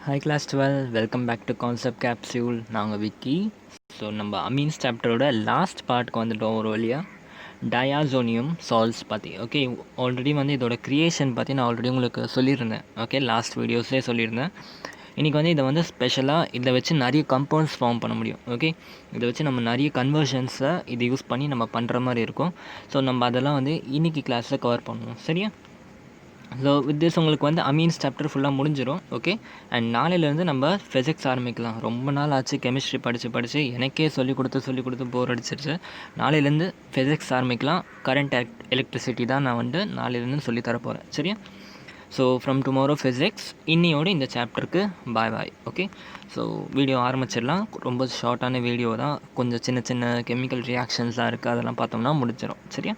Hi class 12, welcome back to Concept Capsule. நாங்கள் Vicky. So நம்ம amines சாப்டரோட last பார்ட்டுக்கு வந்துட்டோம் ஒரு வழியாக. டயாசோனியம் சால்ட்ஸ் பற்றி ஓகே. ஆல்ரெடி வந்து இதோட க்ரியேஷன் பற்றி நான் ஆல்ரெடி உங்களுக்கு சொல்லியிருந்தேன். ஓகே, லாஸ்ட் வீடியோஸ்லேயே சொல்லியிருந்தேன். இன்றைக்கி வந்து இதை வந்து ஸ்பெஷலாக இதை வச்சு நிறைய கம்பவுண்ட்ஸ் ஃபார்ம் பண்ண முடியும். ஓகே, இதை வச்சு நம்ம நிறைய கன்வர்ஷன்ஸை இது யூஸ் பண்ணி நம்ம பண்ணுற மாதிரி இருக்கும். ஸோ நம்ம அதெல்லாம் வந்து இன்றைக்கி கிளாஸில் கவர் பண்ணுவோம். சரியா? ஸோ வித் திஸ் உங்களுக்கு வந்து அமீன்ஸ் சாப்டர் ஃபுல்லாக முடிஞ்சிடும். ஓகே, அண்ட் நாளையிலேருந்து நம்ம ஃபிசிக்ஸ் ஆரம்பிக்கலாம். ரொம்ப நாள் ஆச்சு கெமிஸ்ட்ரி படித்து எனக்கே சொல்லிக் கொடுத்து போர் அடிச்சிருச்சு. நாளையிலேருந்து ஃபிசிக்ஸ் ஆரம்பிக்கலாம். கரண்ட் எலக்ட்ரிசிட்டி தான் நான் வந்து நாளையிலேருந்து சொல்லித்தர போகிறேன். சரியா? So from tomorrow physics. இன்னையோடு இந்த சாப்டருக்கு பாய். ஓகே, ஸோ வீடியோ ஆரம்பிச்சிடலாம். ரொம்ப ஷார்ட்டான வீடியோ தான். கொஞ்சம் சின்ன சின்ன கெமிக்கல் ரியாக்ஷன்ஸ்லாம் இருக்குது, அதெல்லாம் பார்த்தோம்னா முடிச்சிடும். சரியா?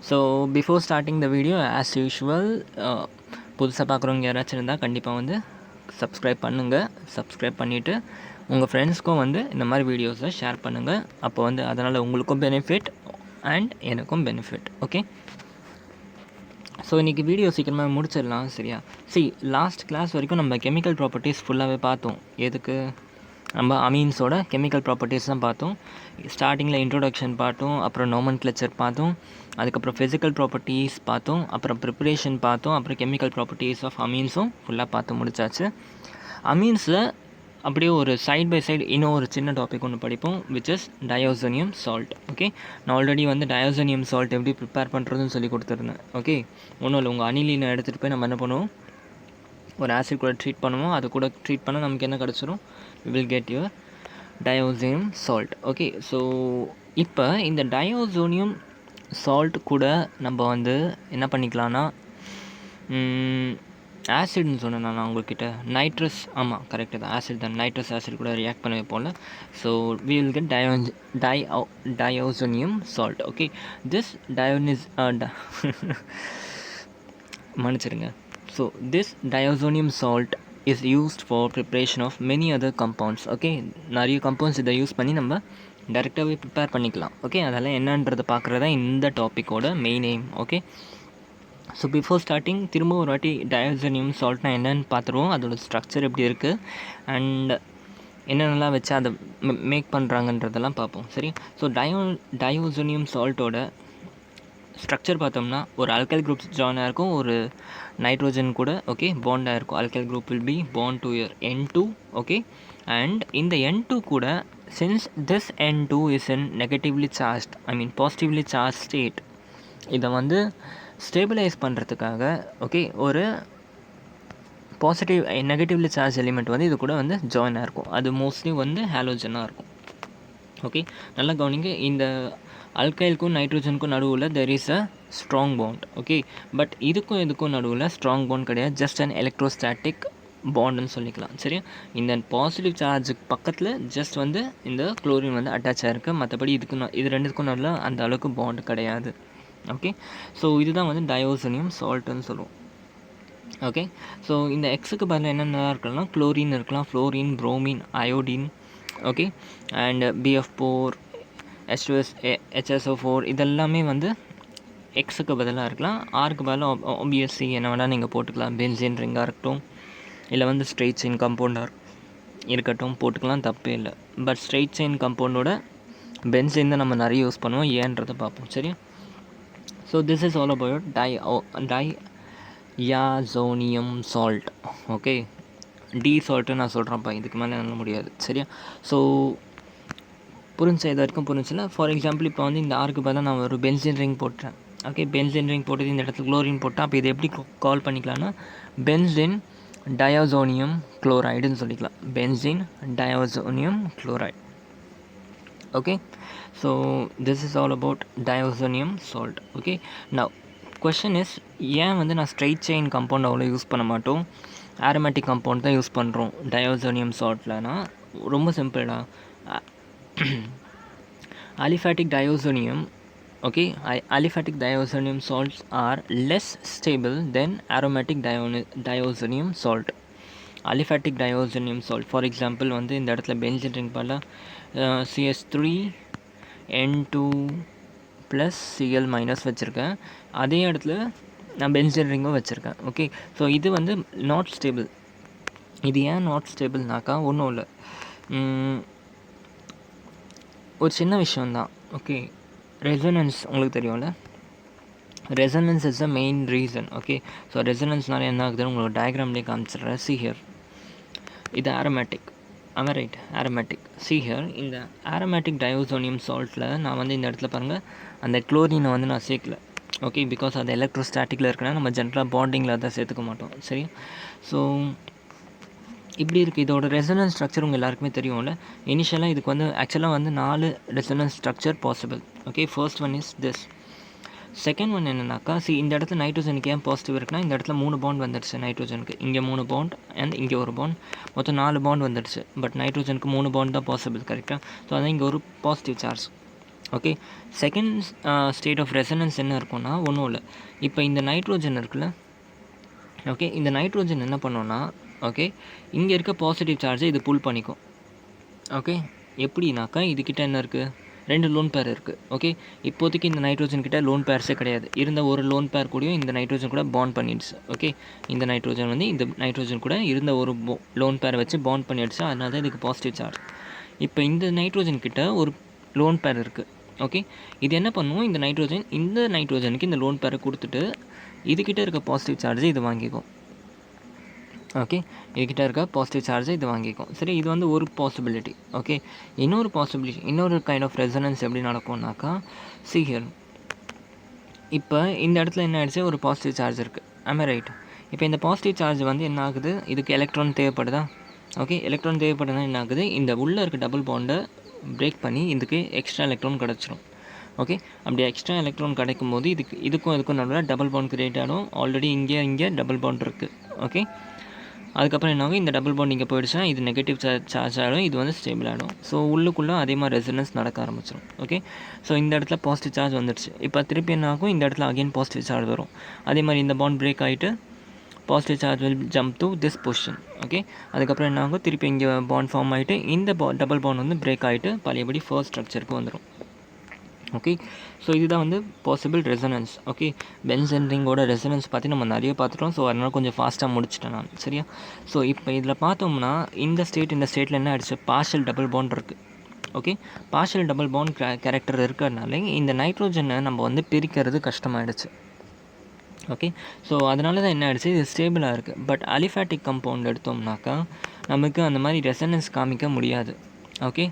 So before starting the video as usual புதுசாக பார்க்குறவங்க யாராச்சும் இருந்தால் கண்டிப்பாக வந்து சப்ஸ்கிரைப் பண்ணுங்கள். சப்ஸ்கிரைப் பண்ணிவிட்டு உங்கள் ஃப்ரெண்ட்ஸ்க்கும் வந்து இந்த மாதிரி வீடியோஸை ஷேர் பண்ணுங்கள். அப்போ வந்து அதனால் உங்களுக்கும் பெனிஃபிட் அண்ட் எனக்கும் பெனிஃபிட். ஓகே, ஸோ இன்றைக்கி வீடியோ சீக்கிரமாக முடிச்சிடலாம். சரியா? லாஸ்ட் கிளாஸ் வரைக்கும் நம்ம கெமிக்கல் ப்ராப்பர்ட்டிஸ் ஃபுல்லாகவே பார்த்தோம். எதுக்கு? நம்ம அமீன்ஸோட கெமிக்கல் ப்ராப்பர்ட்டிஸ் தான் பார்த்தோம். ஸ்டார்டிங்கில் இன்ட்ரோடக்ஷன் பார்த்தோம், அப்புறம் நோமன்க்ளேச்சர் பார்த்தோம், அதுக்கப்புறம் ஃபிசிக்கல் ப்ராப்பர்ட்டிஸ் பார்த்தோம், அப்புறம் ப்ரிப்பரேஷன் பார்த்தோம், அப்புறம் கெமிக்கல் ப்ராப்பர்ட்டிஸ் ஆஃப் அமீன்ஸும் ஃபுல்லாக பார்த்து முடிச்சாச்சு. அமீன்ஸில் அப்படியே ஒரு சைட் பை சைடு இன்னும் ஒரு சின்ன டாபிக் ஒன்று படிப்போம், which is diazonium salt. Okay, நான் ஆல்ரெடி வந்து டயோசோனியம் சால்ட் எப்படி ப்ரிப்பேர் பண்ணுறதுன்னு சொல்லி கொடுத்துருந்தேன். ஓகே, ஒன்றும் இல்லை, உங்கள் அனிலினை எடுத்துகிட்டு போய் நம்ம என்ன பண்ணுவோம், ஒரு ஆசிட் கூட ட்ரீட் பண்ணுவோம். அது கூட ட்ரீட் பண்ணால் நமக்கு என்ன கிடச்சிரும்? we will get your diazonium salt. Okay, so இப்போ இந்த டயோசோனியம் சால்ட் கூட நம்ம வந்து என்ன பண்ணிக்கலாம்னா, ஆசிட்னு சொன்னேன் நான் உங்கள்கிட்ட, நைட்ரஸ், ஆமாம் கரெக்டு தான், ஆசிட் தான், நைட்ரஸ் ஆசிட் கூட ரியாக்ட் பண்ண வைப்போம்ல. So we will get diazonium salt. Okay, this மன்னிச்சிருங்க. So this diazonium salt is used for preparation of many other compounds. Okay, நிறைய கம்பவுண்ட்ஸ் இதை யூஸ் பண்ணி நம்ம டைரெக்டாகவே ப்ரிப்பேர் பண்ணிக்கலாம். ஓகே, அதெல்லாம் என்னன்றதை பார்க்குறதா இந்த டாப்பிக்கோட main aim. Okay, so before starting திரும்ப ஒரு வாட்டி டயோசோனியம் சால்ட்னா என்னென்னு பார்த்துருவோம், அதோடய ஸ்ட்ரக்சர் எப்படி இருக்குது அண்ட் என்னென்னலாம் வச்சு அதை மேக் பண்ணுறாங்கன்றதெல்லாம் பார்ப்போம். சரி? ஸோ டயோசோனியம் சால்ட்டோட ஸ்ட்ரக்சர் பார்த்தோம்னா ஒரு அல்கைல் குரூப்ஸ் ஜாயின் ஆகிருக்கும், ஒரு நைட்ரோஜன் கூட ஓகே பாண்டாக இருக்கும். Alkyl group will be bond to your N2. Okay, and இந்த N2 கூட since this N2 is in negatively charged, positively charge state, இதை வந்து ஸ்டேபிளைஸ் பண்ணுறதுக்காக ஓகே ஒரு நெகட்டிவ்லி சார்ஜ் எலிமெண்ட் வந்து இது கூட வந்து ஜாயின் ஆகிருக்கும். அது மோஸ்ட்லி வந்து ஹாலோஜனாக இருக்கும். ஓகே, நல்லா கவனிங்க, இந்த அல்கைலுக்கும் நைட்ரோஜனுக்கும் நடுவில் there is a strong bond. Okay, but இதுக்கும் நடுவில் ஸ்ட்ராங் பாண்ட் கிடையாது, ஜஸ்ட் அன் எலக்ட்ரோஸ்டாட்டிக் பாண்டுன்னு சொல்லிக்கலாம். சரியா? இந்த பாசிட்டிவ் சார்ஜுக்கு பக்கத்தில் ஜஸ்ட் வந்து இந்த குளோரின் வந்து அட்டாச் ஆகிருக்கு, மற்றபடி இது ரெண்டுக்கும் நடுவில் அந்த அளவுக்கு பாண்ட் கிடையாது. ஓகே, ஸோ இதுதான் வந்து டயோசோனியம் சால்ட்டுன்னு சொல்லுவோம். ஓகே, ஸோ இந்த எக்ஸுக்கு பதில் என்னென்ன இருக்கலாம், குளோரின் இருக்கலாம், fluorine, bromine, iodine. Okay, and BF4, H2S, HSO4 இதெல்லாமே வந்து எக்ஸுக்கு பதிலாக இருக்கலாம். ஆருக்கு பதிலாக OBSC என்ன வேணால் நீங்கள் போட்டுக்கலாம். பென்சீன் ரிங்காக இருக்கட்டும், இல்லை வந்து ஸ்ட்ரெயிட் செயின் கம்பவுண்டாக இருக்கட்டும் போட்டுக்கலாம், தப்பே இல்லை. பட் ஸ்ட்ரெயிட் செயின் கம்பவுண்டோட பென்சீன் தான் நம்ம நிறைய யூஸ் பண்ணுவோம், ஏன்றதை பார்ப்போம். சரியா? So this is all about diazonium salt. Okay, the salt நான் சொல்கிறேன்ப்பா, இதுக்கு மேலே என்ன முடியாது. சரியா? ஸோ புரிஞ்சா? இது வரைக்கும் புரிஞ்சில்ல? ஃபார் எக்ஸாம்பிள் இப்போ வந்து இந்த ஆருக்கு பதிலாக நான் ஒரு பென்சின் ரிங் போட்டுறேன். ஓகே, பென்சின் ரிங் போட்டது இந்த இடத்துல குளோரின் போட்டால் அப்போ இது எப்படி கால் பண்ணிக்கலாம்னா பென்சின் டயோசோனியம் குளோரைடுன்னு சொல்லிக்கலாம். Benzene diazonium chloride. Okay, so this is all about diazonium salt. Okay, now question is, ஏன் வந்து நான் ஸ்ட்ரெயிட் செயின் கம்பவுண்ட் அவ்வளோ யூஸ் பண்ண மாட்டோம், ஆரோமேட்டிக் கம்பவுண்ட் தான் யூஸ் பண்ணுறோம் டயோசோனியம் சால்ட்லனா? ரொம்ப சிம்பிளா, aliphatic diazonium, okay, aliphatic diazonium salts are less stable than aromatic diazonium salt. aliphatic diazonium salt, for example வந்து இந்த இடத்துல பென்சீன் ரிங் பண்ணல CH3N2 + Cl- வச்சுருக்கேன், அதே இடத்துல நான் பென்சீன் ரிங்கும் வச்சுருக்கேன். ஓகே, ஸோ இது வந்து நாட் ஸ்டேபிள். இது ஏன் நாட் ஸ்டேபிள்னாக்கா ஒன்றும் இல்லை, ஒரு சின்ன விஷயந்தான். ஓகே, ரெசனன்ஸ் உங்களுக்கு தெரியும்ல, resonance is the main reason. Okay, so ரெசனன்ஸ்னால என்ன ஆகுதுன்னு உங்களுக்கு டயக்ராம்லேயே காமிச்சிடுறேன். சி ஹியர், இது aromatic, am I right? aromatic. See here, இந்த aromatic diazonium saltல நான் வந்து இந்த இடத்துல பாருங்கள் அந்த குளோரினை வந்து நான் சேர்க்கல. ஓகே, பிகாஸ் அது எலக்ட்ரோஸ்டாட்டிக்கில் இருக்குன்னா நம்ம ஜென்ரலாக பாண்டிங்கில் அதை சேர்த்துக்க மாட்டோம். சரி, ஸோ இப்படி இருக்குது. இதோட ரெசனன்ஸ் ஸ்ட்ரக்சர் உங்கள் எல்லாருக்குமே தெரியும்ல. இனிஷியலாக இதுக்கு வந்து ஆக்சுவலாக வந்து 4 resonance structure possible. Okay, first one is this. Second one என்னன்னாக்கா, இந்த இடத்துல நைட்ரோஜனுக்கு ஏன் பாசிட்டிவ் இருக்குன்னா, இந்த இடத்துல 3 பாண்ட் வந்துடுச்சு நைட்ரோஜனுக்கு, இங்கே 3 பாண்ட் அண்ட் இங்கே ஒரு பாண்ட், மொத்தம் 4 பாண்ட் வந்துடுச்சு. பட் நைட்ரோஜனுக்கு 3 பாண்ட் தான் பாசிபிள், கரெக்டாக? ஸோ அதான் இங்கே ஒரு positive charge. Okay, second state of resonance என்ன இருக்கும்னா ஒன்றும் இல்லை. இப்போ இந்த நைட்ரோஜன் இருக்குல்ல, ஓகே, இந்த நைட்ரோஜன் என்ன பண்ணோன்னா, ஓகே, இங்கே இருக்க பாசிட்டிவ் சார்ஜை இது புல் பண்ணிக்கும். ஓகே, எப்படின்னாக்கா இதுக்கிட்ட என்ன இருக்குது, 2 லோன் பேர் இருக்குது. ஓகே, இப்போதைக்கு இந்த நைட்ரோஜன் கிட்ட லோன் பேர்ஸே கிடையாது. இருந்த ஒரு லோன் பேர் கூடயும் இந்த நைட்ரோஜன் கூட பாண்ட் பண்ணிடுச்சு. ஓகே, இந்த நைட்ரோஜன் வந்து இந்த நைட்ரோஜன் கூட இருந்த ஒரு லோன் பேரை வச்சு பாண்ட் பண்ணிடுச்சு, அதனால தான் இதுக்கு பாசிட்டிவ் சார்ஜ். இப்போ இந்த நைட்ரோஜன் கிட்ட ஒரு லோன் பேர் இருக்குது. ஓகே, இது என்ன பண்ணுவோம், இந்த நைட்ரோஜனுக்கு இந்த லோன் பேரை கொடுத்துட்டு இதுக்கிட்ட இருக்க பாசிட்டிவ் சார்ஜை இது வாங்கிக்கும். ஓகே, இதுக்கிட்ட இருக்க பாசிட்டிவ் சார்ஜை இது வாங்கிக்கும். சரி, இது வந்து ஒரு பாசிபிலிட்டி. ஓகே, இன்னொரு கைண்ட் ஆஃப் ரெசனன்ஸ் எப்படி நடக்கும்னாக்கா, see here, இப்போ இந்த இடத்துல என்ன ஆகிடுச்சு, ஒரு பாசிட்டிவ் சார்ஜ் இருக்குது, am I right? இப்போ இந்த பாசிட்டிவ் சார்ஜ் வந்து என்ன ஆகுது, இதுக்கு எலக்ட்ரான் தேவைப்படுதா? ஓகே, எலக்ட்ரான் தேவைப்படுதுன்னா என்ன ஆகுது, இந்த உள்ளே இருக்க டபுள் பாண்டை பிரேக் பண்ணி இதுக்கு எக்ஸ்ட்ரா எலக்ட்ரான் கிடச்சிரும். ஓகே, அப்படி எக்ஸ்ட்ரா எலக்ட்ரான் கிடைக்கும் போது இதுக்கும் நடுவில் டபுள் பாண்ட் கிரியேட் ஆகிடும். ஆல்ரெடி இங்கே டபுள் பாண்ட் இருக்குது. ஓகே, அதுக்கப்புறம் என்ன ஆகும், இந்த டபுள் பாண்ட் இங்கே போயிடுச்சுன்னா இது நெகட்டிவ் சார்ஜ் ஆகிடும், இது வந்து ஸ்டேபிள் ஆகிடும். ஸோ உள்ளுக்குள்ளே அதே மாதிரி ரெசனன்ஸ் நடக்க ஆரம்பிச்சிடும். ஓகே, ஸோ இந்த இடத்துல பாசிட்டிவ் சார்ஜ் வந்துடுச்சு. இப்போ திருப்பி என்ன ஆகும், இந்த இடத்துல அகெயின் பாசிட்டிவ் சார்ஜ் வரும். அதே மாதிரி இந்த பாண்ட் பிரேக் ஆகிட்டு positive charge will jump to this position. Okay, அதுக்கப்புறம் என்ன ஆகும், திருப்பி இங்கே பாண்ட் ஃபார்ம் ஆகிட்டு இந்த டபுள் பாண்ட் வந்து பிரேக் ஆகிட்டு பழையபடி ஃபர்ஸ்ட் ஸ்ட்ரக்சருக்கு வந்துடும். ஓகே, ஸோ இதுதான் வந்து பாசிபிள் ரெசனன்ஸ். ஓகே, பென்சன் ரிங்கோட ரெசனன்ஸ் பற்றி நம்ம நிறைய பார்த்துட்டோம். ஸோ அதனால் கொஞ்சம் ஃபாஸ்ட்டாக முடிச்சிட்டேன் நான். சரியா? ஸோ இப்போ இதில் பார்த்தோம்னா இந்த ஸ்டேட்டில் என்ன ஆகிடுச்சு, பார்ஷியல் டபுள் பாண்ட் இருக்குது. Okay, partial double bond character இருக்கிறதுனால இந்த நைட்ரோஜனை நம்ம வந்து பிரிக்கிறது கஷ்டமாயிடுச்சு. ஓகே, ஸோ அதனால தான் என்ன ஆகிடுச்சு, இது ஸ்டேபிளாக இருக்குது. பட் அலிஃபேட்டிக் கம்பவுண்ட் எடுத்தோம்னாக்கா நமக்கு அந்த மாதிரி ரெசனன்ஸ் காமிக்க முடியாது. ஓகே,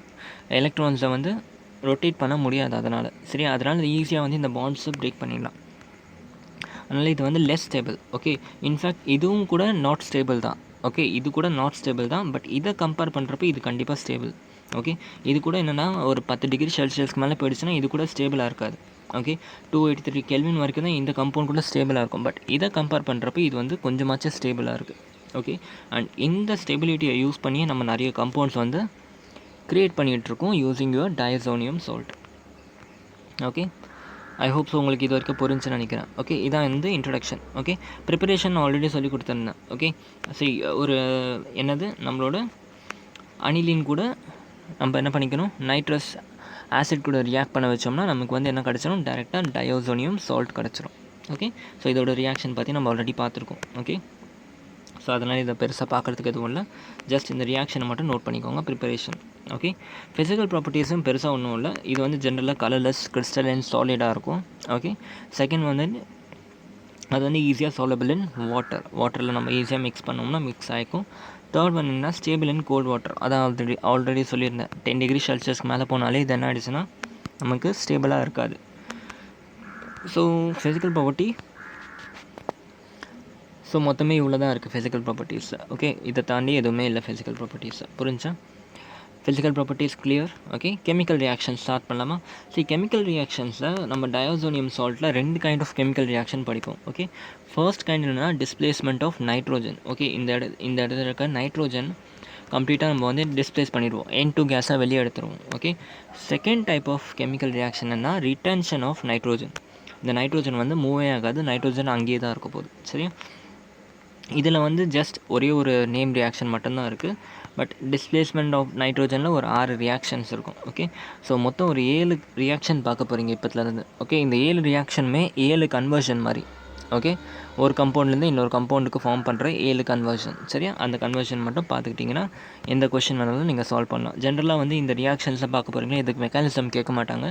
எலக்ட்ரான்ஸை வந்து ரொட்டேட் பண்ண முடியாது அதனால். சரி, அதனால் ஈஸியாக வந்து இந்த பாண்ட்ஸை பிரேக் பண்ணிடலாம். அதனால் இது வந்து லெஸ் ஸ்டேபிள். ஓகே, இன்ஃபேக்ட் இதுவும் கூட நாட் ஸ்டேபிள் தான். ஓகே, இது கூட நாட் ஸ்டேபிள் தான். பட் இதை கம்பேர் பண்ணுறப்ப இது கண்டிப்பாக ஸ்டேபிள். ஓகே, இது கூட என்னென்னா ஒரு 10 டிகிரி செல்சியஸ்க்கு மேலே போயிடுச்சுன்னா இது கூட ஸ்டேபிளாக இருக்காது. ஓகே, 283 கெல்வின் வரைக்கும் தான் இந்த கம்பவுண்ட் கூட ஸ்டேபிளாக இருக்கும். பட் இதை கம்பேர் பண்ணுறப்ப இது வந்து கொஞ்சமாச்சும் ஸ்டேபிளாக இருக்குது. ஓகே, அண்ட் இந்த ஸ்டெபிலிட்டியை யூஸ் பண்ணி நம்ம நிறைய கம்பவுண்ட்ஸ் வந்து க்ரியேட் பண்ணிகிட்ருக்கோம் using your diazonium salt. Okay, I hope so உங்களுக்கு இது வரைக்கும் புரிஞ்சுன்னு நினைக்கிறேன். ஓகே, இதான் வந்து இன்ட்ரடக்ஷன். ஓகே, ப்ரிப்பரேஷன் ஆல்ரெடி சொல்லி கொடுத்துருந்தேன். ஓகே, சரி, ஒரு நம்மளோட அனிலின் கூட நம்ம என்ன பண்ணிக்கணும், நைட்ரஸ் ஆசிட் கூட ரியாக்ட் பண்ண வச்சோம்னா நமக்கு வந்து என்ன கிடச்சிடும், டைரெக்டாக டயோசோனியம் சால்ட் கிடச்சிரும். ஓகே, ஸோ இதோட ரியாக்ஷன் பற்றி நம்ம ஆல்ரெடி பார்த்துருக்கோம். ஓகே, ஸோ அதனால் இதை பெருசாக பார்க்குறதுக்கு எதுவும் இல்லை, ஜஸ்ட் இந்த ரியாக்ஷனை மட்டும் நோட் பண்ணிக்கோங்க. ப்ரிப்பரேஷன். ஓகே, ஃபிசிக்கல் ப்ராப்பர்ட்டிஸும் பெருசாக ஒன்றும் இல்லை. இது வந்து ஜென்ரலாக கலர்லெஸ் கிறிஸ்டலைன் சாலிடாக இருக்கும். ஓகே, செகண்ட் வந்து அது வந்து ஈஸியாக சாலபிள் இன் வாட்டரில் நம்ம ஈஸியாக மிக்ஸ் பண்ணோம்னா மிக்ஸ் ஆகிக்கும். தேர்ட் ஒன் என்ன, ஸ்டேபிள் இன் கோல்ட் வாட்டர். அதான் ஆல்ரெடி சொல்லியிருந்தேன், 10 டிகிரி செல்சியஸ்க்கு மேலே போனாலே இது என்ன ஆகிடுச்சுன்னா நமக்கு ஸ்டேபிளாக இருக்காது. ஸோ ஃபிசிக்கல் ப்ராப்பர்ட்டி ஸோ மொத்தமே இவ்வளோ தான் இருக்குது ஃபிசிக்கல் ப்ராப்பர்ட்டிஸ். ஓகே, இதை தாண்டி எதுவுமே இல்லை ஃபிசிக்கல் ப்ராப்பர்ட்டிஸ். புரிஞ்சா? Physical properties clear. Okay, chemical reaction start பண்ணலாமா? சரி, கெமிக்கல் ரியாக்ஷன்ஸில் நம்ம diazonium சால்ட்டில் 2 kind of chemical reaction படிப்போம். ஓகே, ஃபர்ஸ்ட் கைண்ட் என்னென்னா டிஸ்பிளேஸ்மெண்ட் ஆஃப் நைட்ரோஜன். ஓகே, இந்த இடத்துல இருக்க நைட்ரோஜன் கம்ப்ளீட்டாக நம்ம வந்து டிஸ்பிளேஸ் பண்ணிடுவோம், N2 கேஸாக வெளியே எடுத்துருவோம். Okay, second type of chemical reaction என்ன, ரிட்டென்ஷன் ஆஃப் நைட்ரோஜன். இந்த நைட்ரோஜன் வந்து மூவே ஆகாது, நைட்ரோஜன் அங்கேயே தான் இருக்க போகுது. சரியா? இதில் வந்து ஜஸ்ட் ஒரே ஒரு நேம் ரியாக்ஷன் மட்டும்தான் இருக்குது. பட் டிஸ்பிளேஸ்மெண்ட் ஆஃப் நைட்ரோஜனில் ஒரு 6 ரியாக்ஷன்ஸ் இருக்கும். ஓகே, ஸோ மொத்தம் ஒரு 7 ரியாக்ஷன் பார்க்க போகிறீங்க இப்போத்துலேருந்து. ஓகே, இந்த 7 ரியாக்ஷனுமே 7 கன்வர்ஷன் மாதிரி. ஓகே, ஒரு கம்பவுண்ட்லேருந்து இன்னொரு கம்பவுண்டுக்கு ஃபார்ம் பண்ணுற 7 கன்வர்ஷன். சரியா, அந்த கன்வர்ஷன் மட்டும் பார்த்துக்கிட்டிங்கன்னா எந்த கொஷின் வேணாலும் நீங்கள் சால்வ் பண்ணலாம். ஜென்ரலாக வந்து இந்த ரியாக்ஷன்ஸை பார்க்க போகிறீங்கன்னா இதுக்கு மெக்கானிசம் கேட்க மாட்டாங்க,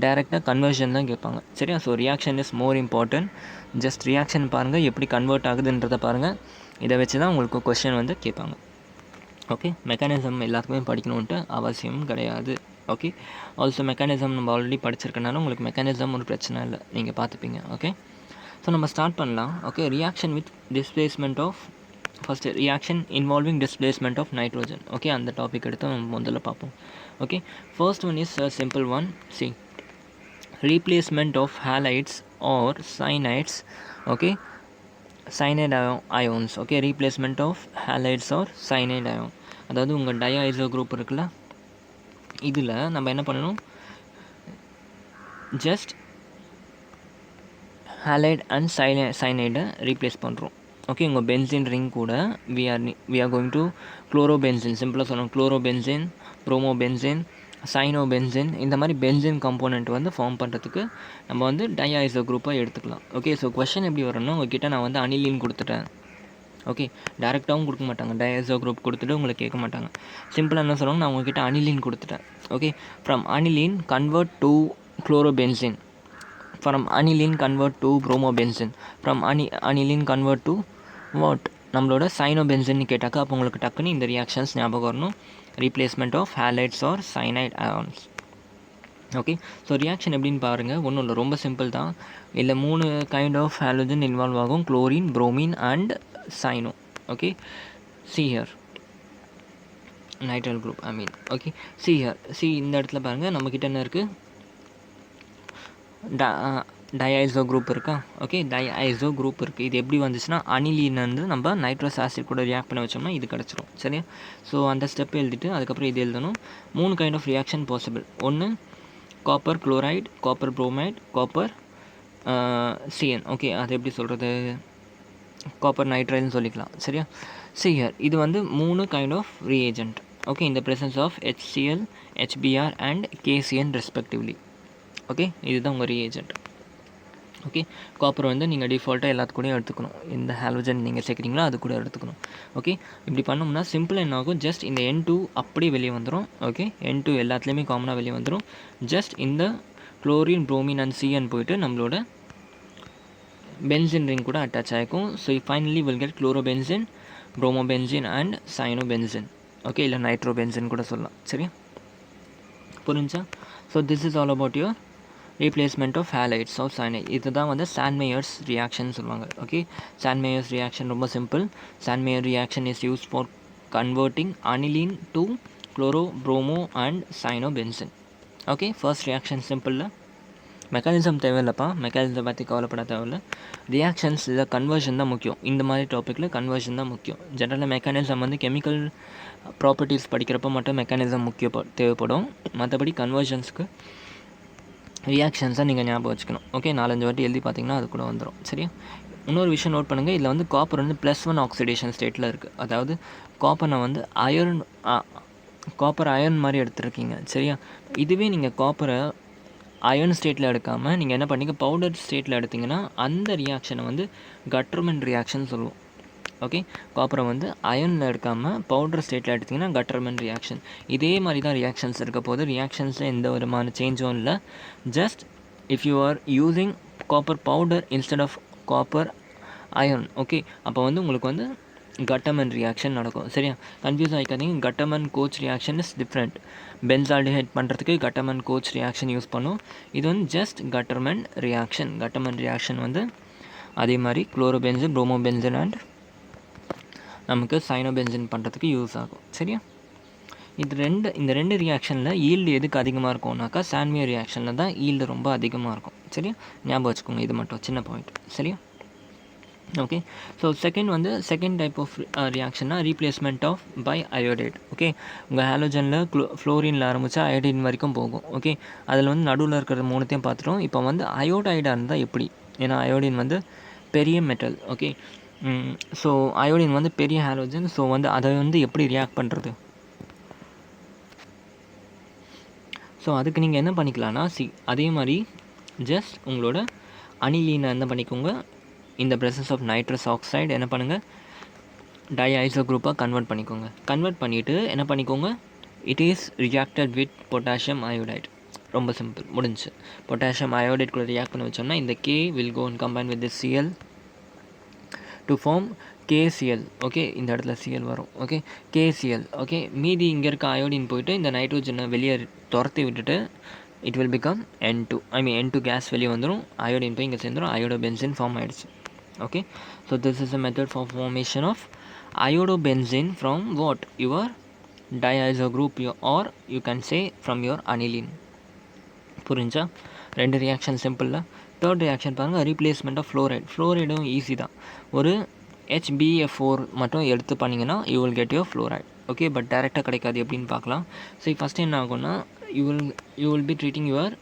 டைரெக்டாக கன்வர்ஷன் தான் கேட்பாங்க. சரியா, so reaction is more important. Just reaction பாருங்கள், எப்படி கன்வெர்ட் ஆகுதுன்றதை பாருங்கள். இதை வச்சு தான் உங்களுக்கு கொஷின் வந்து கேட்பாங்க. ஓகே, மெக்கானிசம் எல்லாத்துக்குமே படிக்கணுன்ட்டு அவசியம் கிடையாது. ஓகே, ஆல்சோ மெக்கானிசம் நம்ம ஆல்ரெடி படிச்சிருக்கனால உங்களுக்கு மெக்கானிசம் ஒரு பிரச்சனை இல்லை, நீங்கள் பார்த்துப்பீங்க. ஓகே, ஸோ நம்ம ஸ்டார்ட் பண்ணலாம். Okay, reaction with displacement of first reaction involving displacement of nitrogen. Okay, அந்த டாபிக் எடுத்து நம்ம முதல்ல பார்ப்போம். Okay, first one is simple one. See, replacement of halides or cyanides. Okay, cyanide ions. Okay, replacement of halides or cyanide ion. அதாவது உங்கள் டயாஐசோ group இருக்குல்ல, இதில் நம்ம என்ன பண்ணணும், ஜஸ்ட் ஹாலைட் அண்ட் சைனைடை ரீப்ளேஸ் பண்ணுறோம். ஓகே, உங்கள் பென்சின் ரிங் கூட we are going to chlorobenzene, சிம்பிளாக சொல்லணும், குளோரோபென்சின், ப்ரோமோபென்சின், சைனோபென்சின், இந்த மாதிரி பென்சின் காம்போனண்ட் வந்து ஃபார்ம் பண்ணுறதுக்கு நம்ம வந்து டயாஐசோ குரூப்பாக எடுத்துக்கலாம். ஓகே, ஸோ கொஷின் எப்படி வரணும்னா, உங்ககிட்ட நான் வந்து அனிலின் கொடுத்துட்டேன். ஓகே, டேரெக்டாகவும் கொடுக்க மாட்டாங்க, டயாஐசோ குரூப் கொடுத்துட்டு உங்களுக்கு கேட்க மாட்டாங்க. சிம்பிளாக என்ன சொல்லுவாங்க, நான் உங்ககிட்ட அனிலின் கொடுத்துட்டேன். Okay, from aniline convert to chlorobenzene, from aniline convert to bromobenzene, from aniline convert to what, நம்மளோட சைனோபென்சின் கேட்டாக்கா அப்போ உங்களுக்கு டக்குன்னு இந்த ரியாக்ஷன்ஸ் ஞாபகம் வரணும், replacement of halides or cyanide ions. Okay, so reaction எப்படின்னு பாருங்கள், ஒன்றும் இல்லை, ரொம்ப சிம்பிள் தான். இல்லை 3 கைண்ட் ஆஃப் ஹாலோஜன் இன்வால்வ் ஆகும், chlorine, bromine and cyano. Okay, see here nitrile group I mean. Okay, see here, see இந்த இடத்துல பாருங்கள், நம்மக்கிட்ட என்ன இருக்குது, டயாஐசோ குரூப் இருக்கா. ஓகே, டயாஐசோ குரூப் இருக்குது. இது எப்படி வந்துச்சுன்னா, அனிலின் வந்து நம்ம நைட்ரஸ் ஆசிட் கூட ரியாக்ட் பண்ண வச்சோம்னா இது கிடச்சிரும். சரியா, ஸோ அந்த ஸ்டெப் எழுதிட்டு அதுக்கப்புறம் இது எழுதணும். 3 கைண்ட் ஆஃப் ரியாக்ஷன் பாசிபிள். ஒன்று copper chloride, copper bromide, copper CN. Okay, அது எப்படி சொல்கிறது, காப்பர் நைட்ரைடுன்னு சொல்லிக்கலாம். சரியா, சிஆர், இது வந்து 3 கைண்ட் ஆஃப் ரியேஜென்ட். ஓகே, இந்த presence of HCl, HBr and KCN respectively. Okay, இதுதான் உங்கள் ரியேஜென்ட். ஓகே, காப்பர் வந்து நீங்கள் டிஃபால்ட்டாக எல்லாத்துக்கூடயும் எடுத்துக்கணும், இந்த ஹாலோஜன் நீங்கள் சேர்க்குறீங்களோ அது கூட எடுத்துக்கணும். ஓகே, இப்படி பண்ணோம்னா சிம்பிள் என்ன ஆகும், ஜஸ்ட் இந்த N2 அப்படியே வெளியே வந்துடும். ஓகே, N2 எல்லாத்துலேயுமே காமனாக வெளியே வந்துடும். ஜஸ்ட் இந்த குளோரின், புரோமின் அண்ட் சிஎன் போயிட்டு நம்மளோட பென்சின் ரிங் கூட அட்டாச் ஆகிக்கும். So finally will get chlorobenzene, bromobenzene and cyanobenzene. Okay, இல்லை நைட்ரோபென்சின் கூட சொல்லலாம். சரியா, புரிஞ்சா? So this is all about your replacement of halides of cyanide. இதுதான் வந்து சாண்ட்மேயர்ஸ் ரியாக்ஷன் சொல்லுவாங்க. ஓகே, சாண்ட்மேயர்ஸ் ரியாக்ஷன் ரொம்ப simple. Sandmeyer reaction is use for converting aniline to chloro, bromo and cyanobenzene. Okay, first reaction சிம்பிளில் mechanism தேவையில்லைப்பா, mechanism பற்றி கவலைப்பட தேவையில்லை. Reactions இதை கன்வர்ஷன் தான் முக்கியம். இந்த மாதிரி டாப்பிக்கில் கன்வர்ஷன் தான் முக்கியம். ஜென்ரலாக மெக்கானிசம் வந்து கெமிக்கல் ப்ராப்பர்ட்டிஸ் படிக்கிறப்ப மட்டும் மெக்கானிசம் தேவைப்படும். மற்றபடி கன்வர்ஷன்ஸ்க்கு ரியாக்ஷன்ஸை நீங்கள் ஞாபகம் வச்சுக்கணும். ஓகே, 4-5 வாட்டி எழுதி பார்த்தீங்கன்னா அது கூட வந்துடும். சரியா, இன்னொரு விஷயம் நோட் பண்ணுங்கள், இதில் வந்து காப்பர் வந்து +1 ஆக்சிடேஷன் ஸ்டேட்டில் இருக்குது. அதாவது காப்பரை வந்து காப்பர் அயர்ன் மாதிரி எடுத்துருக்கீங்க. சரியா, இதுவே நீங்கள் காப்பரை அயர்ன் ஸ்டேட்டில் எடுக்காமல் நீங்கள் என்ன பண்ணிங்க, பவுடர் ஸ்டேட்டில் எடுத்திங்கன்னா அந்த ரியாக்ஷனை வந்து கட்டர்மென்ட் ரியாக்ஷன் சொல்லுவோம். ஓகே, காப்பரை வந்து அயர்னில் எடுக்காமல் பவுடர் ஸ்டேட்டில் எடுத்திங்கன்னா கட்டர்மென்ட் ரியாக்ஷன். இதே மாதிரி தான் ரியாக்ஷன்ஸ் இருக்க போது. ரியாக்ஷன்ஸில் எந்த விதமான சேஞ்சும் இல்லை. Just if you are using copper powder instead of copper iron, okay, அப்போ வந்து உங்களுக்கு வந்து கட்டர்மென்ட் ரியாக்ஷன் நடக்கும். சரியா, கன்ஃபியூஸ் ஆகிக்காதீங்க. Gattermann Koch reaction is different. Benzaldehyde பண்ணுறதுக்கு கட்டர்மென்ட் கோச் ரியாக்ஷன் யூஸ் பண்ணும். இது வந்து just Gattermann reaction. Gattermann reaction வந்து அதே மாதிரி குளோரோபென்சின், புரோமோபென்சின் அண்ட் நமக்கு சைனோபென்சின் பண்ணுறதுக்கு யூஸ் ஆகும். சரியா, இந்த ரெண்டு ரியாக்ஷனில் ஈல்டு எதுக்கு அதிகமாக இருக்கும்னாக்கா சாண்ட்மேயர் ரியாக்ஷனில் தான் ஈல்டு ரொம்ப அதிகமாக இருக்கும். சரியா, ஞாபகம் வச்சுக்கோங்க, இது மட்டும் சின்ன பாயிண்ட். சரியா, okay, so second type of ரியாக்ஷன்னா replacement of by iodide. Okay, உங்கள் ஹாலோஜனில் ஃப்ளோரினில் ஆரம்பித்தா அயோடின் வரைக்கும் போகும். ஓகே, அதில் வந்து நடுவில் இருக்கிற 3த்தையும் பார்த்துட்டோம். இப்போ வந்து அயோடைடாக இருந்தால் எப்படி, ஏன்னா அயோடின் வந்து பெரிய மெட்டல். ஓகே, ஸோ அயோடின் வந்து பெரிய ஹாலோஜன். ஸோ வந்து அதை வந்து எப்படி ரியாக்ட் பண்ணுறது, ஸோ அதுக்கு நீங்கள் என்ன பண்ணிக்கலாம்னா அதே மாதிரி ஜஸ்ட் உங்களோட அனிலீனை என்ன பண்ணிக்கோங்க, இந்த presence of nitrous oxide என்ன பண்ணுங்கள் டைஐசோ குரூப்பாக கன்வெர்ட் பண்ணிக்கோங்க. கன்வெர்ட் பண்ணிவிட்டு என்ன பண்ணிக்கோங்க, it is reacted with potassium iodide. ரொம்ப சிம்பிள், முடிஞ்சு. பொட்டாசியம் அயோடைட் கூட ரியாக்ட் பண்ண வச்சோம்னா இந்த K will go and combine with the Cl to form KCl. Okay, இந்த இடத்துல சிஎல் வரும். Okay, KCl. ஓகே, மீதி இங்கே இருக்க அயோடின் போயிட்டு இந்த நைட்ரோஜனை வெளியே துரத்தி விட்டுட்டு it will become N2. N2 case வெளியே வந்துடும், அயோடின் போய் இங்கே சேர்ந்துடும், அயோடோபென்சின் ஃபார்ம் ஆகிடுச்சு. Okay, so this is a method for formation of iodobenzene from what? Your diazo group, or you can say from your aniline. புரிஞ்சா? ரெண்டு reaction சிம்பிளில். Third reaction பாருங்கள், replacement of fluoride. ஃப்ளோரைடும் easy தான். ஒரு HbF4 மட்டும் எடுத்து பண்ணிங்கன்னா you will get your fluoride. Okay, but டேரெக்டாக கிடைக்காது. எப்படின்னு பார்க்கலாம். ஸோ ஃபஸ்ட்டு என்ன ஆகும்னா you will be treating your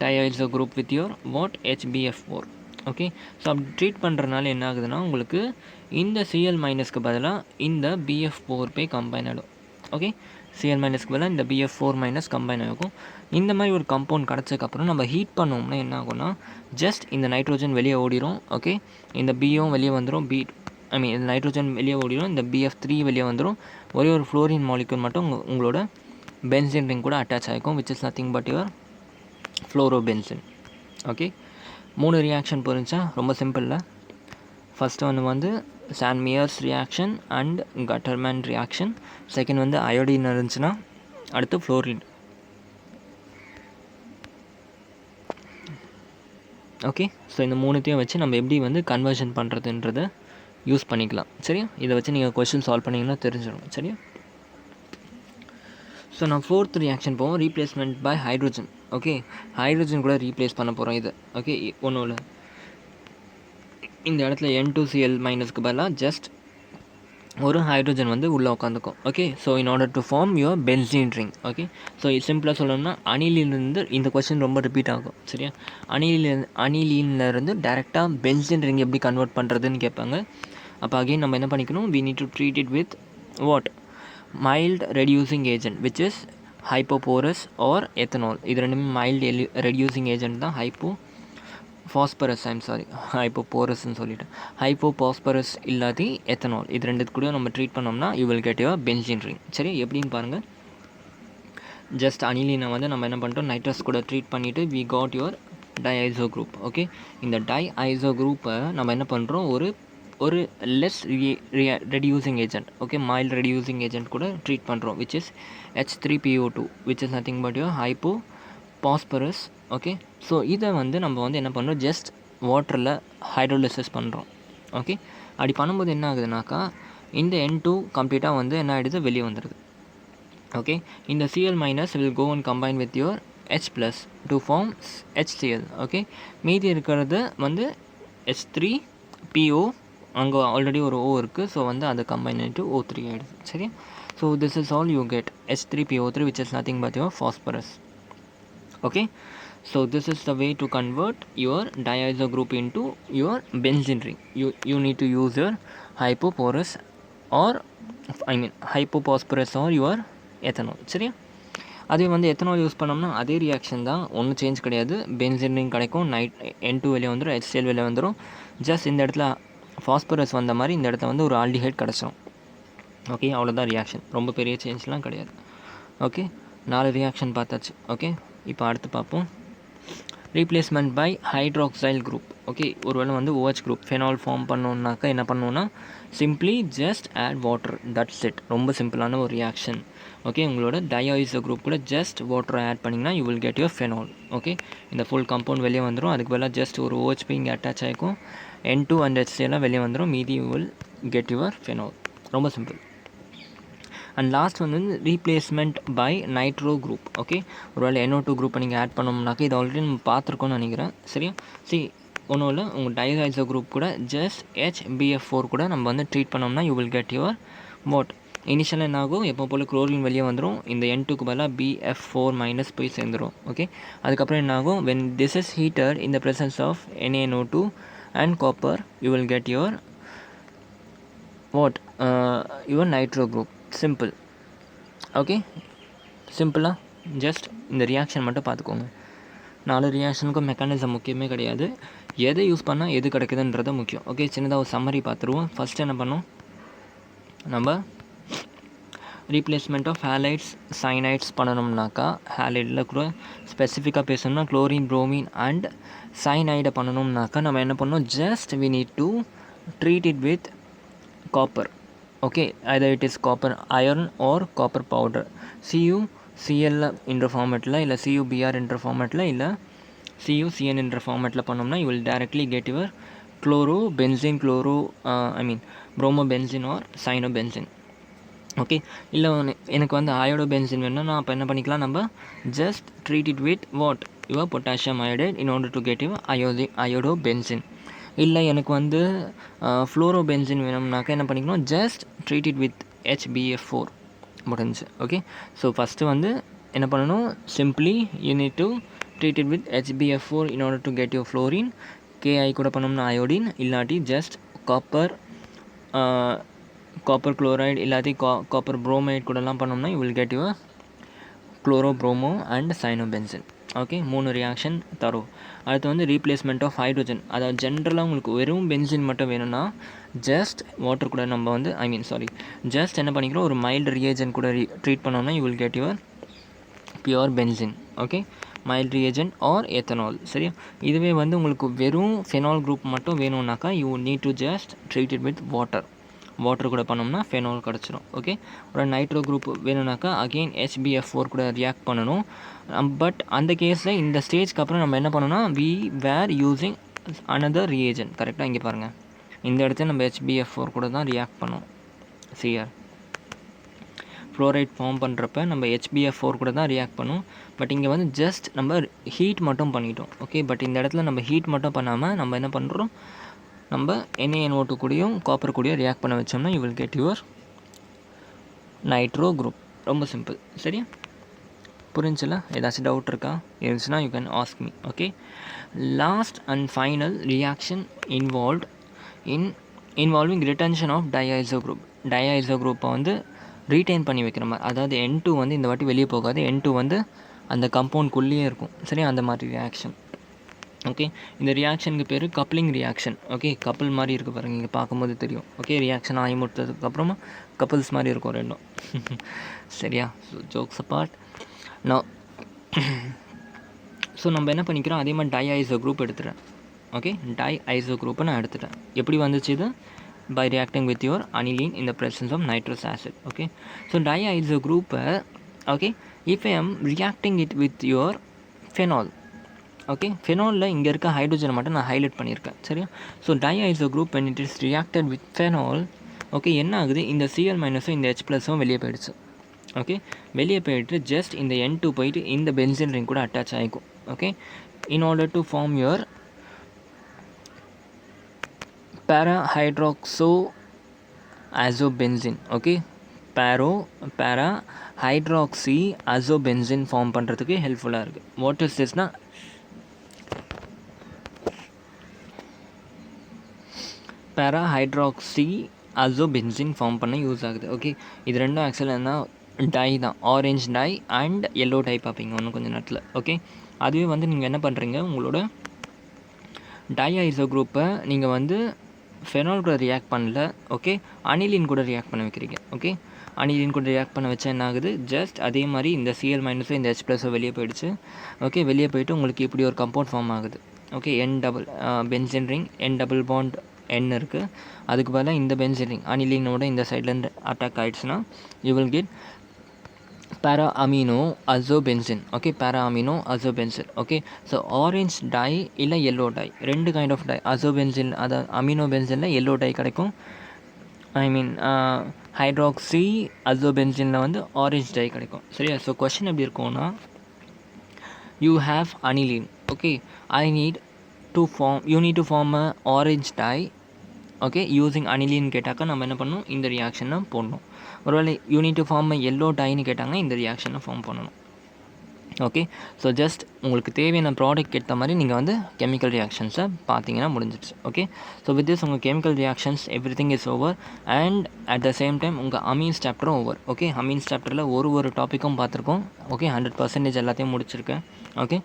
diazo group with your what? HbF4. Okay, so அப்படி ட்ரீட் பண்ணுறதுனால என்ன ஆகுதுன்னா உங்களுக்கு இந்த சிஎல் மைனஸ்க்கு பதிலாக இந்த BF4 போய் கம்பைன் ஆகிடும். ஓகே, சிஎல் மைனஸ்க்கு பதிலாக இந்த BF4 மைனஸ் கம்பைன் ஆகும். இந்த மாதிரி ஒரு கம்பவுண்ட் கிடச்சதுக்கப்புறம் நம்ம ஹீட் பண்ணோம்னா என்ன ஆகும்னா ஜஸ்ட் இந்த நைட்ரோஜன் வெளியே ஓடிடும். ஓகே, இந்த பியும் வெளியே வந்துடும், இந்த நைட்ரோஜன் வெளியே ஓடிடும், இந்த BF3 வெளியே வந்துடும். ஒரே ஒரு ஃப்ளோரின் மாலிக்யூல் மட்டும் உங்களோட பென்சின் ரிங் கூட அட்டாச் ஆகிக்கும், which is nothing but your fluorobenzene. Okay, 3 reaction புரிஞ்சா? ரொம்ப சிம்பிளில். ஃபஸ்ட்டு ஒன்று வந்து Sandmeyer's reaction and Gattermann reaction. Second வந்து அயோடின் இருந்துச்சுன்னா அடுத்து ஃப்ளோரின். ஓகே, ஸோ இந்த மூணுத்தையும் வச்சு நம்ம எப்படி வந்து கன்வர்ஷன் பண்ணுறதுன்றதை யூஸ் பண்ணிக்கலாம். சரியா? இதை வச்சு நீங்கள் கொஸ்டின் சால்வ் பண்ணிங்கன்னா தெரிஞ்சிடும். சரியா? ஸோ நான் ஃபோர்த் ரியாக்ஷன் போவோம், replacement by hydrogen. Okay, hydrogen கூட ரீப்ளேஸ் பண்ண போகிறோம் இதை. ஓகே, ஒன்றும் இல்லை, இந்த இடத்துல N2Cl மைனஸ்க்கு பதிலாக ஜஸ்ட் ஒரு ஹைட்ரோஜன் வந்து உள்ளே உட்காந்துக்கும். Okay, so in order to form your benzene ring. Okay, so சிம்பிளாக சொல்லணும்னா அனிலிருந்து இந்த கொஸ்டின் ரொம்ப ரிப்பீட் ஆகும். சரியா? அனிலின்லேருந்து டேரெக்டாக பென்சீன் ரிங் எப்படி கன்வெர்ட் பண்ணுறதுன்னு கேட்பாங்க. அப்போ அகெயின் நம்ம என்ன பண்ணிக்கணும், we need to treat it with what? mild reducing agent which is hypoporous or ethanol. இது ரெண்டுமே mild reducing agent தான். ஹைப்போபாஸ்பரஸ் ஹைப்போபோரஸ்ன்னு சொல்லிவிட்டேன், ஹைப்போபாஸ்பரஸ் இல்லாதி எத்தனால். இது ரெண்டு கூட நம்ம ட்ரீட் பண்ணோம்னா you will get your benzene ring. சரி, எப்படின்னு பாருங்கள். ஜஸ்ட் அனிலினை வந்து நம்ம என்ன பண்ணிட்டோம், நைட்ரஸ் கூட ட்ரீட் பண்ணிவிட்டு we got your diazo group. Okay, இந்த டைஐசோ குரூப்பை நம்ம என்ன பண்ணுறோம், ஒரு less reducing agent, okay, mild reducing agent கூட ட்ரீட் பண்ணுறோம், which is H3PO2 which is nothing but your hypophosphorous. Okay, so இதை வந்து நம்ம வந்து என்ன பண்ணுறோம், ஜஸ்ட் வாட்டரில் ஹைட்ரோலிசிஸ் பண்ணுறோம். ஓகே, அப்படி பண்ணும்போது என்ன ஆகுதுனாக்கா இந்த N2 கம்ப்ளீட்டாக வந்து என்ன ஆகிடுது, வெளியே வந்துடுது. ஓகே, இந்த Cl minus will go and combine with your H plus to form HCl. Okay, மீதி இருக்கிறது வந்து H3PO, அங்கே ஆல்ரெடி ஒரு O இருக்குது, ஸோ வந்து அதை கம்பைன் பண்ணிட்டு O3 ஆகிடுது. சரி, so this is all you get H3PO3 which is nothing but your phosphorus. Okay, so this is the way to convert your diazo group into your benzene ring. You need to use your hypoporous or hypophosphorus or your ethanol. சரியா? அதே வந்து ethanol use பண்ணோம்னா அதே reaction தான், ஒன்றும் change கிடையாது. Benzene ring கிடைக்கும், N2 வெளியே வந்துடும், HCl வெளியே வந்துடும். ஜஸ்ட் இந்த இடத்துல ஃபாஸ்பரஸ் வந்த மாதிரி இந்த இடத்துல வந்து ஒரு ஆல்டிஹைட் கிடச்சிரும். ஓகே, அவ்வளோதான் ரியாக்ஷன், ரொம்ப பெரிய சேஞ்ச்லாம் கிடையாது. ஓகே, 4 ரியாக்ஷன் பார்த்தாச்சு. ஓகே, இப்போ அடுத்து பார்ப்போம், replacement by hydroxyl group. Okay, ஒருவேளை வந்து OH குரூப் ஃபெனால் ஃபார்ம் பண்ணோன்னாக்கா என்ன பண்ணுவோன்னா simply just add water, that's it. ரொம்ப சிம்பிளான ஒரு ரியாக்ஷன். ஓகே, உங்களோட டைஐசோ குரூப் கூட ஜஸ்ட் வாட்டரை ஆட் பண்ணிங்கன்னா you will get your phenol. Okay, இந்த ஃபுல் காம்பவுண்ட் வெளியே வந்துடும், அதுக்கு பதிலாக ஜஸ்ட் ஒரு OH இங்கே அட்டாச் ஆகிக்கும், N2 அண்ட் HCl வெளியே வந்துடும், மீதி you will get your phenol. ரொம்ப சிம்பிள். அண்ட் லாஸ்ட் வந்து replacement by nitro group. Okay, ஒருவேளை NO2 குரூப்பை நீங்கள் ஆட் பண்ணோம்னாக்கா இது ஆல்ரெடி நம்ம பார்த்துருக்கோன்னு நினைக்கிறேன். சரியா? ஒன்றும் இல்லை, உங்கள் டைஐசோ குரூப் கூட ஜஸ்ட் HbF4 கூட நம்ம வந்து ட்ரீட் பண்ணோம்னா you will get your what? இனிஷியலாக என்ன ஆகும், எப்போ போல் குளோரின் வெளியே வந்துடும், இந்த N2க்கு பதிலாக BF4 மைனஸ் போய் சேர்ந்துடும். ஓகே, அதுக்கப்புறம் என்ன ஆகும், when this is heated in the presence of NaNO2 and copper you will get your what? Your nitro group. Simple. Okay, சிம்பிளாக ஜஸ்ட் இந்த ரியாக்ஷன் மட்டும் பார்த்துக்கோங்க. 4 ரியாக்ஷனுக்கும் மெக்கானிசம் முக்கியமே கிடையாது. எதை யூஸ் பண்ணால் எது கிடைக்குதுன்றது முக்கியம். ஓகே, சின்னதாக ஒரு சம்மரி பார்த்துருவோம். ஃபஸ்ட் என்ன பண்ணோம், நம்ம ரீப்ளேஸ்மெண்ட் ஆஃப் ஹேலைட்ஸ் சைனைட்ஸ் பண்ணணும்னாக்கா, ஹேலைடில் கூட ஸ்பெசிஃபிக்காக பேசணும்னா குளோரின் ப்ரோமின் அண்ட் சைனைடை பண்ணணும்னாக்கா நம்ம என்ன பண்ணோம், just we need to treat it with copper. Okay, either it is copper iron or copper powder, CuCl என்ற ஃபார்மேட்டில் இல்லை CuBr என்ற ஃபார்மேட்டில் இல்லை CuCN என்ற ஃபார்மேட்டில் பண்ணோம்னா you will directly get your chlorobenzene bromobenzene or cyanobenzene. Okay, இல்லை எனக்கு வந்து அயோடோபென்சின் வேணும்னா நான் அப்போ என்ன பண்ணிக்கலாம், நம்ம just treat it with what, your potassium iodide in order to get your iodobenzene. இல்லை எனக்கு வந்து ஃப்ளோரோபென்சின் வேணும்னாக்கா என்ன பண்ணிக்கணும், just treat it with HBF4 முடிஞ்சு. ஓகே, ஸோ ஃபஸ்ட்டு வந்து என்ன பண்ணணும், simply you need to treat it with HBF4 in order to get your fluorine. KI கூட பண்ணோம்னா அயோடின், இல்லாட்டி ஜஸ்ட் காப்பர் குளோரைடு இல்லாட்டி காப்பர் புரோமைட் கூடலாம் பண்ணோம்னா you will get your chlorobromo and cyanobenzene. Okay, 3 reaction தரும். அடுத்து வந்து ரீப்ளேஸ்மெண்ட் ஆஃப் ஹைட்ரோஜன். அதாவது ஜென்ரலாக உங்களுக்கு வெறும் பென்சின் மட்டும் வேணும்னா ஜஸ்ட் வாட்டர் கூட நம்ம வந்து ஜஸ்ட் என்ன பண்ணிக்கிறோம், ஒரு மைல்டு ரியேஜன் கூட ட்ரீட் பண்ணோம்னா you will get your pure benzene. Okay, mild reagent are ethanol. சரியா, இதுவே வந்து உங்களுக்கு வெறும் ஃபெனால் குரூப் மட்டும் வேணும்னாக்கா you need to just treat it with water கூட பண்ணோம்னா ஃபெனால் கிடச்சிரும். ஓகே, ஒரு நைட்ரோ குரூப் வேணும்னாக்கா அகெயின் HBF4 கூட ரியாக்ட் பண்ணணும். பட் அந்த கேஸில் இந்த ஸ்டேஜ்க்கு அப்புறம் நம்ம என்ன பண்ணோம்னா we were using another reagent. கரெக்டாக இங்கே பாருங்கள், இந்த இடத்துல நம்ம HBF4 கூட தான் ரியாக்ட் பண்ணோம். Cr ஃப்ளோரைட் ஃபார்ம் பண்ணுறப்ப நம்ம HBF4 கூட தான் ரியாக்ட் பண்ணும். பட் இங்கே வந்து ஜஸ்ட் நம்ம ஹீட் மட்டும் பண்ணிட்டோம். ஓகே, பட் இந்த இடத்துல நம்ம ஹீட் மட்டும் பண்ணாமல் நம்ம என்ன பண்ணுறோம், நம்ம NaNO2 கூடயும் காப்பர் கூடயும் ரியாக்ட் பண்ண வச்சோம்னா you will get your nitro group. ரொம்ப சிம்பிள். சரியா, புரிஞ்சுல? ஏதாச்சும் டவுட் இருக்கா? இருந்துச்சுன்னா you can ask me. Okay, last and final reaction involving retention of diazo group. Diazo குரூப்பை வந்து ரீட்டைன் பண்ணி வைக்கிற மாதிரி, அதாவது N2 வந்து இந்த வாட்டி வெளியே போகாது, N2 வந்து அந்த கம்பவுண்ட்குள்ளேயே இருக்கும். சரியா, அந்த மாதிரி ரியாக்ஷன். ஓகே, இந்த ரியாக்ஷனுக்கு பேர் கப்ளிங் ரியாக்ஷன். ஓகே, கப்பல் மாதிரி இருக்குது பாருங்கள், இங்கே பார்க்கும்போது தெரியும். ஓகே, ரியாக்ஷன் ஆகி முடித்ததுக்கப்புறமா கப்பல்ஸ் மாதிரி இருக்கும் ரெண்டும். சரியா, ஸோ ஜோக்ஸ் அப்பார்ட். ஸோ நம்ம என்ன பண்ணிக்கிறோம், அதே மாதிரி டைஐசோ குரூப் எடுத்துகிறேன். ஓகே, டைஐசோ குரூப்பை நான் எடுத்துட்டேன். எப்படி வந்துச்சு இது, by reacting with your aniline in the presence of nitrous acid. Okay, so diiso group, okay, if I am reacting it with your phenol, okay, phenol இங்கே இருக்க ஹைட்ரோஜனை மட்டும் நான் ஹைலைட் பண்ணியிருக்கேன். சரியா, so diazo group when it is reacted with phenol, okay, என்ன ஆகுது, இந்த Cl மைனஸும் இந்த H+ வெளியே போயிடுச்சு. ஓகே, வெளியே போயிட்டு ஜஸ்ட் இந்த N2 போயிட்டு இந்த பென்சின் ரிங் கூட அட்டாச் ஆகிக்கும். Okay, in order to form your para-hydroxyazobenzene. Okay, para-hydroxyazobenzene form பண்ணுறதுக்கு ஹெல்ப்ஃபுல்லாக இருக்குது. வாட் இஸ் திஸ்னா, para-hydroxyazobenzene ஃபார்ம் பண்ண யூஸ் ஆகுது. ஓகே, இது ரெண்டும் ஆக்சுவலாக என்ன, டை தான், orange dye and yellow dye பார்ப்பீங்க இன்னும் கொஞ்சம் நேரத்தில். ஓகே, அதுவே வந்து நீங்கள் என்ன பண்ணுறீங்க, உங்களோட டைஐசோ குரூப்பை நீங்கள் வந்து ஃபெனால் கூட ரியாக்ட் பண்ணல. ஓகே, அனிலின் கூட ரியாக்ட் பண்ண வைக்கிறீங்க. ஓகே, அனிலின் கூட ரியாக்ட் பண்ண வச்சா என்ன ஆகுது, ஜஸ்ட் அதே மாதிரி இந்த Cl மைனஸும் இந்த H+ வெளியே போயிடுச்சு. ஓகே, வெளியே போயிட்டு உங்களுக்கு இப்படி ஒரு கம்பவுண்ட் ஃபார்ம் ஆகுது. Okay, benzene ring N double bond N இருக்குது, அதுக்கு பதிலாக இந்த பென்சின் ரிங் அனிலினோட இந்த சைட்லேருந்து அட்டாக் ஆகிடுச்சுன்னா you will get para-amino azobenzene. Okay, para-amino azobenzene. Okay, so orange dye இல்லை எல்லோ டை, ரெண்டு கைண்ட் ஆஃப் டை. அசோபென்சின், அதாவது அமினோ பென்சினில் எல்லோ டை கிடைக்கும். ஹைட்ராக்சி அசோபென்சினில் வந்து ஆரஞ்ச் டை கிடைக்கும். சரியா, ஸோ கொஷின் எப்படி இருக்கும்னா, you have aniline. Okay, you need to form a orange dye. Okay, using அனிலின்னு கேட்டாக்கா நம்ம என்ன பண்ணணும், இந்த ரியாக்ஷனை போடணும். ஒருவேளை யூனிட் டு ஃபார்ம் எல்லோ டைன்னு கேட்டாங்கன்னா இந்த ரியாக்ஷனை ஃபார்ம் பண்ணணும். ஓகே, ஸோ ஜஸ்ட் உங்களுக்கு தேவையான ப்ராடக்ட் ஏற்ற மாதிரி நீங்கள் வந்து கெமிக்கல் ரியாக்ஷன்ஸை பார்த்தீங்கன்னா முடிஞ்சிடுச்சு. ஓகே, ஸோ வித் திஸ் உங்கள் chemical reactions every thing is over and at the same time உங்கள் அமீன்ஸ் சாப்டரும் ஓவர். ஓகே, அமீன்ஸ் சாப்டரில் ஒரு டாப்பிக்கும் பார்த்துருக்கோம். ஓகே, 100% எல்லாத்தையும் முடிச்சிருக்கேன். ஓகே,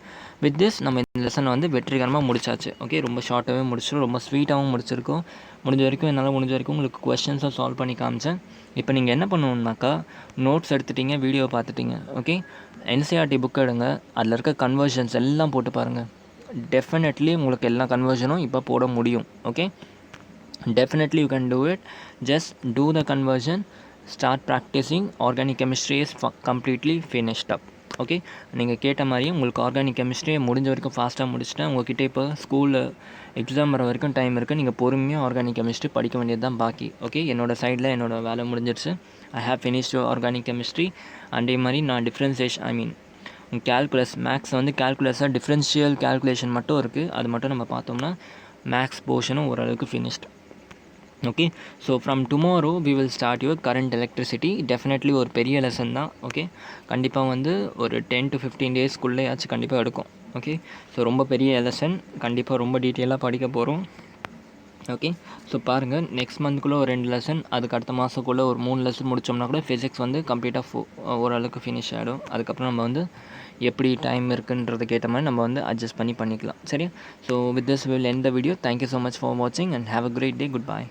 வித் திஸ் நம்ம இந்த லெசனை வந்து வெற்றிகரமாக முடிச்சாச்சு. ஓகே, ரொம்ப ஷார்ட்டாகவே முடிச்சிடும், ரொம்ப ஸ்வீட்டாகவும் முடிச்சிருக்கோம். முடிஞ்ச வரைக்கும் உங்களுக்கு கொஸ்டின்ஸும் சால்வ் பண்ணி காமிச்சேன். இப்போ நீங்கள் என்ன பண்ணணுன்னாக்கா, நோட்ஸ் எடுத்துட்டீங்க, வீடியோ பார்த்துட்டீங்க. ஓகே, என்சிஆர்டி புக் எடுங்க, அதில் இருக்க கன்வர்ஷன்ஸ் எல்லாம் போட்டு பாருங்கள். டெஃபினெட்லி உங்களுக்கு எல்லா கன்வர்ஷனும் இப்போ போட முடியும். Okay, definitely you can do it. Just do the conversion, start practicing. Organic chemistry is completely finished up. Okay, நீங்கள் கேட்ட மாதிரியே உங்களுக்கு ஆர்கானிக் கெமிஸ்ட்ரியை முடிஞ்ச வரைக்கும் ஃபாஸ்ட்டாக முடிச்சுட்டேன். உங்கள்கிட்ட இப்போ ஸ்கூலில் எக்ஸாம் வர வரைக்கும் டைம் இருக்குது. நீங்கள் பொறுமையாக ஆர்கானிக் கெமிஸ்ட்ரி படிக்க வேண்டியது தான் பாக்கி. ஓகே, என்னோடய சைடில் என்னோடய வேலை முடிஞ்சிடுச்சு. I have finished organic chemistry. அதே மாதிரி நான் டிஃப்ரென்சியேஷன் கேல்குலஸ், மேக்ஸ் வந்து கேல்குலஸாக டிஃப்ரென்ஷியல் கேல்குலேஷன் மட்டும் இருக்குது. அது மட்டும் நம்ம பார்த்தோம்னா மேக்ஸ் போர்ஷனும் ஓரளவுக்கு finished. Okay, so from tomorrow we will start your current electricity. Definitely ஒரு பெரிய லெசன் தான். ஓகே, கண்டிப்பாக வந்து ஒரு 10 to 15 டேஸ்க்குள்ளேயாச்சும் கண்டிப்பாக எடுக்கும். ஓகே, ஸோ ரொம்ப பெரிய லெசன், கண்டிப்பாக ரொம்ப டீட்டெயிலாக படிக்க போகிறோம். ஓகே, ஸோ பாருங்கள், நெக்ஸ்ட் மந்த்குள்ளே ஒரு 2 லெசன், அதுக்கு அடுத்த மாதக்குள்ளே ஒரு 3 லெசன் முடித்தோம்னா கூட ஃபிசிக்ஸ் வந்து கம்ப்ளீட்டாக ஓரளவுக்கு ஃபினிஷ் ஆகிடும். அதுக்கப்புறம் நம்ம வந்து எப்படி டைம் இருக்குன்றதுக்கு ஏற்ற மாதிரி நம்ம வந்து அட்ஜஸ்ட் பண்ணிக்கலாம். சரியா? So with this will end the video. Thank you so much for வாட்சிங் and have a great day. Good by.